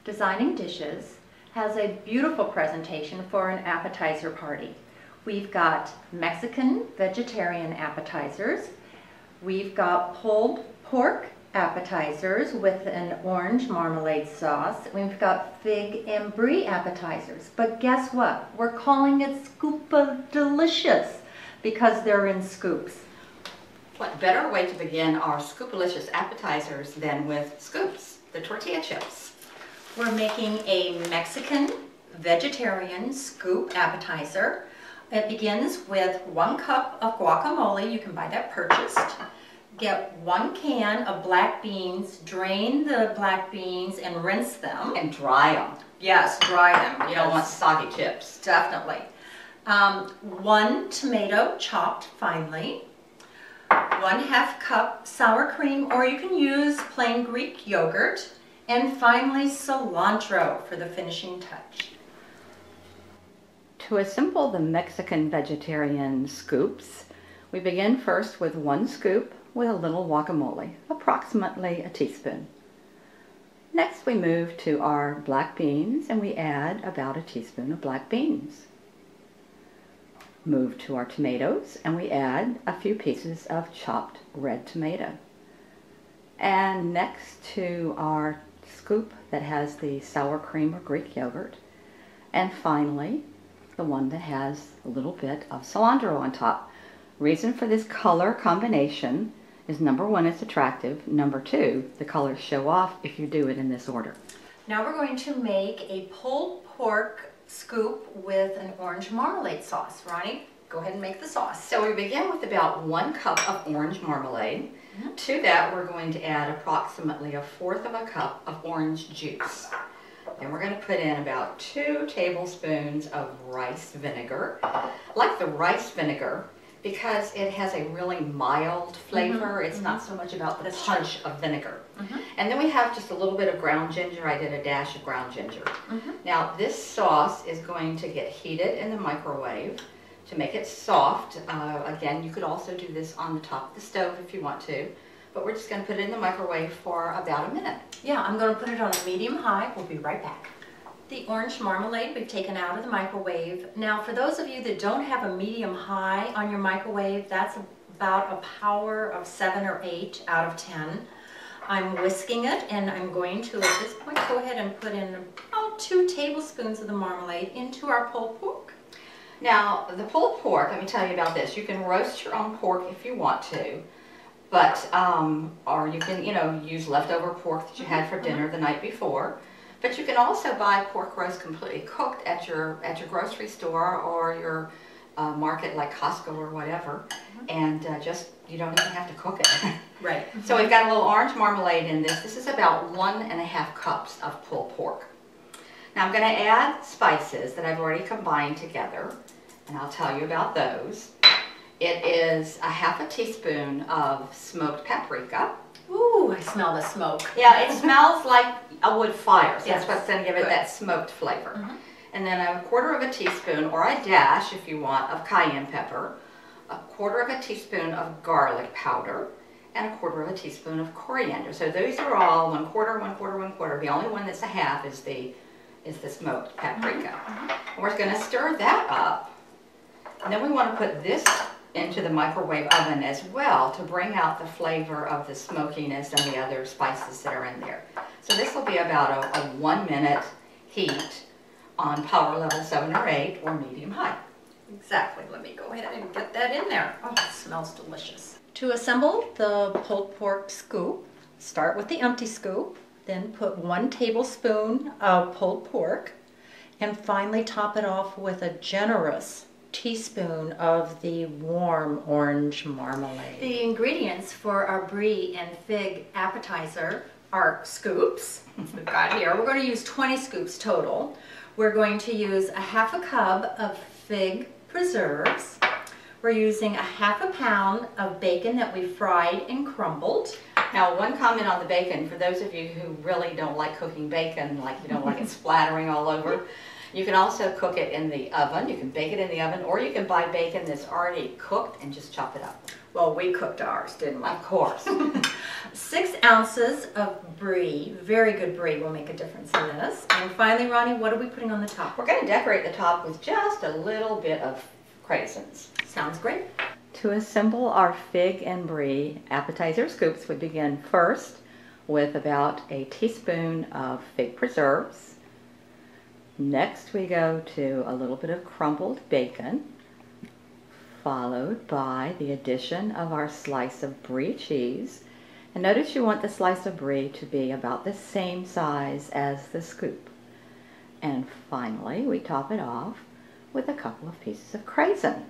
Designing Dishes has a beautiful presentation for an appetizer party. We've got Mexican vegetarian appetizers. We've got pulled pork appetizers with an orange marmalade sauce. We've got fig and brie appetizers. But guess what? We're calling it Scoop-a-delicious because they're in scoops. What better way to begin our Scoop-a-licious appetizers than with scoops, the tortilla chips? We're making a Mexican vegetarian scoop appetizer. It begins with 1 cup of guacamole. You can buy that purchased. Get 1 can of black beans, drain the black beans and rinse them. And dry them. Yes, dry them. You don't want soggy chips. Definitely. 1 tomato chopped finely. 1/2 cup sour cream, or you can use plain Greek yogurt. And finally, cilantro for the finishing touch. To assemble the Mexican vegetarian scoops, we begin first with 1 scoop with a little guacamole, approximately a teaspoon. Next we move to our black beans and we add about a teaspoon of black beans. Move to our tomatoes and we add a few pieces of chopped red tomato. And next to our scoop that has the sour cream or Greek yogurt. And finally, the one that has a little bit of cilantro on top. Reason for this color combination is number 1, it's attractive. Number 2, the colors show off if you do it in this order. Now we're going to make a pulled pork scoop with an orange marmalade sauce. Ronnie, go ahead and make the sauce. So we begin with about 1 cup of orange marmalade. To that we're going to add approximately 1/4 of a cup of orange juice. Then we're going to put in about 2 tablespoons of rice vinegar. I like the rice vinegar because it has a really mild flavor. It's not so much about the punch of vinegar. And then we have just a little bit of ground ginger. I did a dash of ground ginger. Now this sauce is going to get heated in the microwave to make it soft. Again, you could also do this on the top of the stove if you want to, but we're just going to put it in the microwave for about a minute. Yeah, I'm going to put it on a medium-high. We'll be right back. The orange marmalade we've taken out of the microwave. Now, for those of you that don't have a medium-high on your microwave, that's about a power of 7 or 8 out of 10. I'm whisking it, and I'm going to, at this point, go ahead and put in about 2 tablespoons of the marmalade into our pulled pork. Now, the pulled pork, let me tell you about this. You can roast your own pork if you want to, but, or you can, use leftover pork that you had for dinner the night before. But you can also buy pork roast completely cooked at your grocery store or your market like Costco or whatever, and you don't even have to cook it. Right. So we've got a little orange marmalade in this. This is about 1½ cups of pulled pork. Now I'm going to add spices that I've already combined together, and I'll tell you about those. It is 1/2 teaspoon of smoked paprika. Ooh, I smell the smoke. Yeah, it smells like a wood fire, so Yes. that's what's going to give it that smoked flavor. And then 1/4 teaspoon, or a dash if you want, of cayenne pepper, 1/4 teaspoon of garlic powder, and 1/4 teaspoon of coriander. So those are all 1/4, 1/4, 1/4. The only one that's a half is the smoked paprika. And we're going to stir that up, and then we want to put this into the microwave oven as well to bring out the flavor of the smokiness and the other spices that are in there. So this will be about a 1-minute heat on power level 7 or 8 or medium-high. Exactly. Let me go ahead and get that in there. Oh, it smells delicious. To assemble the pulled pork scoop, start with the empty scoop, then put 1 tablespoon of pulled pork, and finally top it off with a generous teaspoon of the warm orange marmalade. The ingredients for our brie and fig appetizer are scoops. We've got here. We're going to use 20 scoops total. We're going to use 1/2 cup of fig preserves. We're using 1/2 pound of bacon that we fried and crumbled. Now, one comment on the bacon, for those of you who really don't like cooking bacon, like you don't like it splattering all over, You can also cook it in the oven. You can bake it in the oven, or you can buy bacon that's already cooked and just chop it up. Well, we cooked ours, didn't we? Of course. 6 ounces of brie, very good brie, will make a difference in this. And finally, Ronnie, what are we putting on the top? We're going to decorate the top with just a little bit of craisins. Sounds great. To assemble our Fig and Brie appetizer scoops, we begin first with about a teaspoon of fig preserves. Next we go to a little bit of crumbled bacon, followed by the addition of our slice of brie cheese. And notice you want the slice of brie to be about the same size as the scoop. And finally we top it off with a couple of pieces of craisin.